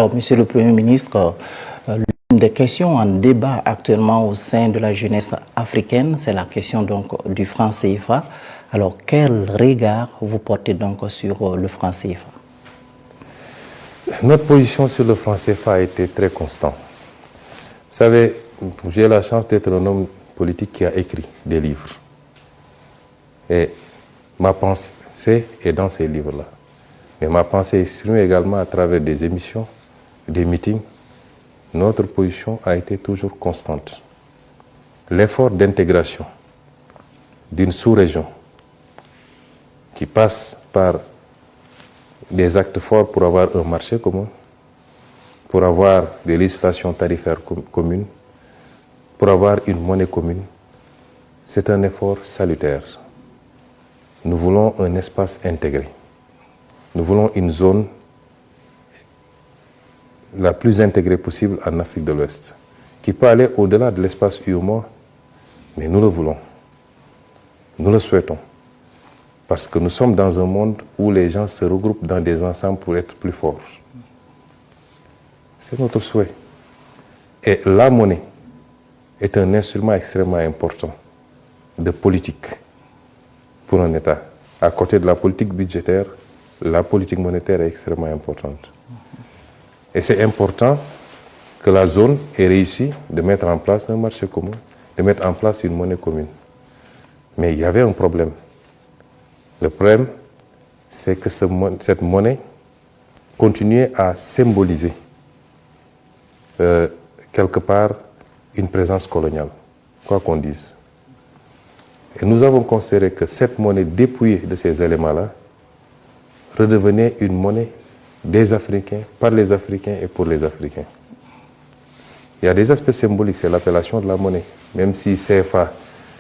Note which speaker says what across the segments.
Speaker 1: Alors, Monsieur le Premier ministre, l'une des questions en débat actuellement au sein de la jeunesse africaine, c'est la question donc du franc CFA. Alors, quel regard vous portez donc sur le franc CFA?
Speaker 2: Notre position sur le franc CFA a été très constante. Vous savez, j'ai la chance d'être un homme politique qui a écrit des livres. Et ma pensée est dans ces livres-là. Mais ma pensée est exprimée également à travers des émissions, des meetings. Notre position a été toujours constante. L'effort d'intégration d'une sous-région qui passe par des actes forts pour avoir un marché commun, pour avoir des législations tarifaires communes, pour avoir une monnaie commune, c'est un effort salutaire. Nous voulons un espace intégré. Nous voulons une zone la plus intégrée possible en Afrique de l'Ouest, qui peut aller au-delà de l'espace UEMOA, mais nous le voulons. Nous le souhaitons. Parce que nous sommes dans un monde où les gens se regroupent dans des ensembles pour être plus forts. C'est notre souhait. Et la monnaie est un instrument extrêmement important de politique pour un État. À côté de la politique budgétaire, la politique monétaire est extrêmement importante. Et c'est important que la zone ait réussi de mettre en place un marché commun, de mettre en place une monnaie commune. Mais il y avait un problème. Le problème, c'est que cette monnaie continuait à symboliser quelque part une présence coloniale, quoi qu'on dise. Et nous avons considéré que cette monnaie dépouillée de ces éléments-là redevenait une monnaie des Africains, par les Africains et pour les Africains. Il y a des aspects symboliques, c'est l'appellation de la monnaie, même si CFA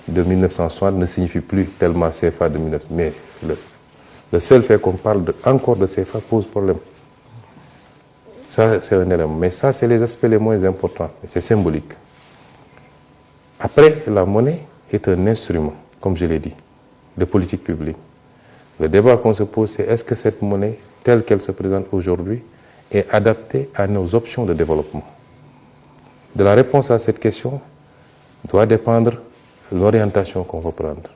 Speaker 2: de 1960 ne signifie plus tellement CFA de 1900. Mais le seul fait qu'on parle encore de CFA pose problème. Ça, c'est un élément. Mais ça, c'est les aspects les moins importants. C'est symbolique. Après, la monnaie est un instrument, comme je l'ai dit, de politique publique. Le débat qu'on se pose, c'est est-ce que cette monnaie, telle qu'elle se présente aujourd'hui, est adaptée à nos options de développement? De la réponse à cette question doit dépendre l'orientation qu'on va prendre.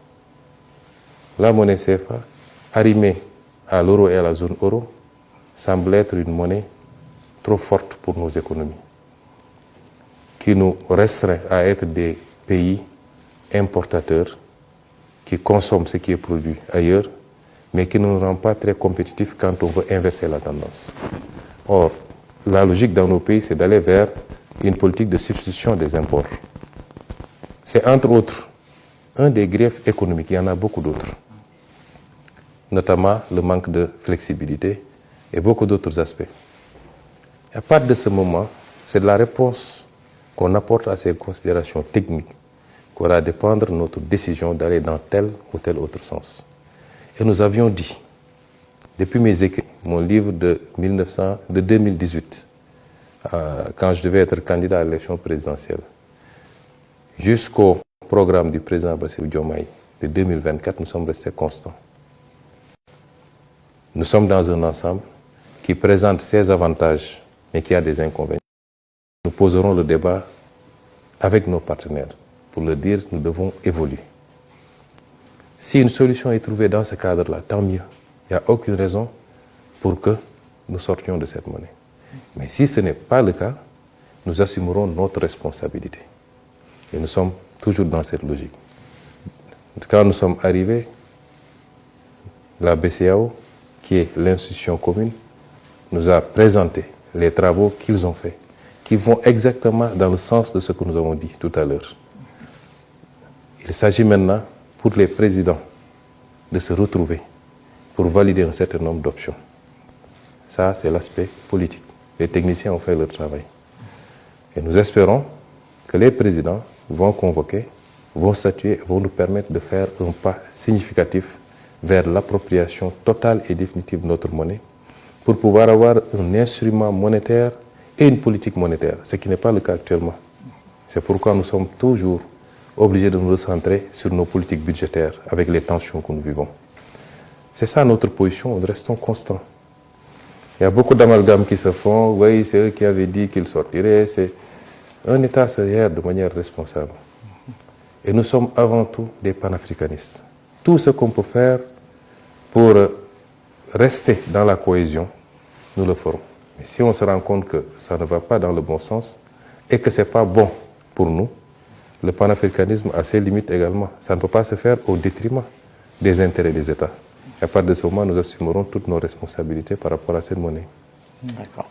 Speaker 2: La monnaie CFA, arrimée à l'euro et à la zone euro, semble être une monnaie trop forte pour nos économies, qui nous restreint à être des pays importateurs qui consomment ce qui est produit ailleurs, mais qui ne nous rend pas très compétitifs quand on veut inverser la tendance. Or, la logique dans nos pays, c'est d'aller vers une politique de substitution des imports. C'est entre autres un des griefs économiques, il y en a beaucoup d'autres, notamment le manque de flexibilité et beaucoup d'autres aspects. À partir de ce moment, c'est de la réponse qu'on apporte à ces considérations techniques qu'on va dépendre notre décision d'aller dans tel ou tel autre sens. Et nous avions dit, depuis mes écrits, mon livre de 2018, quand je devais être candidat à l'élection présidentielle, jusqu'au programme du président Bassirou Diomaye de 2024, nous sommes restés constants. Nous sommes dans un ensemble qui présente ses avantages, mais qui a des inconvénients. Nous poserons le débat avec nos partenaires pour leur dire que nous devons évoluer. Si une solution est trouvée dans ce cadre-là, tant mieux. Il n'y a aucune raison pour que nous sortions de cette monnaie. Mais si ce n'est pas le cas, nous assumerons notre responsabilité. Et nous sommes toujours dans cette logique. Quand nous sommes arrivés, la BCEAO, qui est l'institution commune, nous a présenté les travaux qu'ils ont faits, qui vont exactement dans le sens de ce que nous avons dit tout à l'heure. Il s'agit maintenant pour les présidents de se retrouver pour valider un certain nombre d'options. Ça, c'est l'aspect politique. Les techniciens ont fait leur travail. Et nous espérons que les présidents vont convoquer, vont statuer, vont nous permettre de faire un pas significatif vers l'appropriation totale et définitive de notre monnaie pour pouvoir avoir un instrument monétaire et une politique monétaire, ce qui n'est pas le cas actuellement. C'est pourquoi nous sommes toujours obligés de nous recentrer sur nos politiques budgétaires avec les tensions que nous vivons. C'est ça notre position, nous restons constants. Il y a beaucoup d'amalgames qui se font. Oui, c'est eux qui avaient dit qu'ils sortiraient. Un État se gère de manière responsable. Et nous sommes avant tout des panafricanistes. Tout ce qu'on peut faire pour rester dans la cohésion, nous le ferons. Mais si on se rend compte que ça ne va pas dans le bon sens et que ce n'est pas bon pour nous, le panafricanisme a ses limites également. Ça ne peut pas se faire au détriment des intérêts des États. Et à partir de ce moment, nous assumerons toutes nos responsabilités par rapport à cette monnaie.
Speaker 1: D'accord.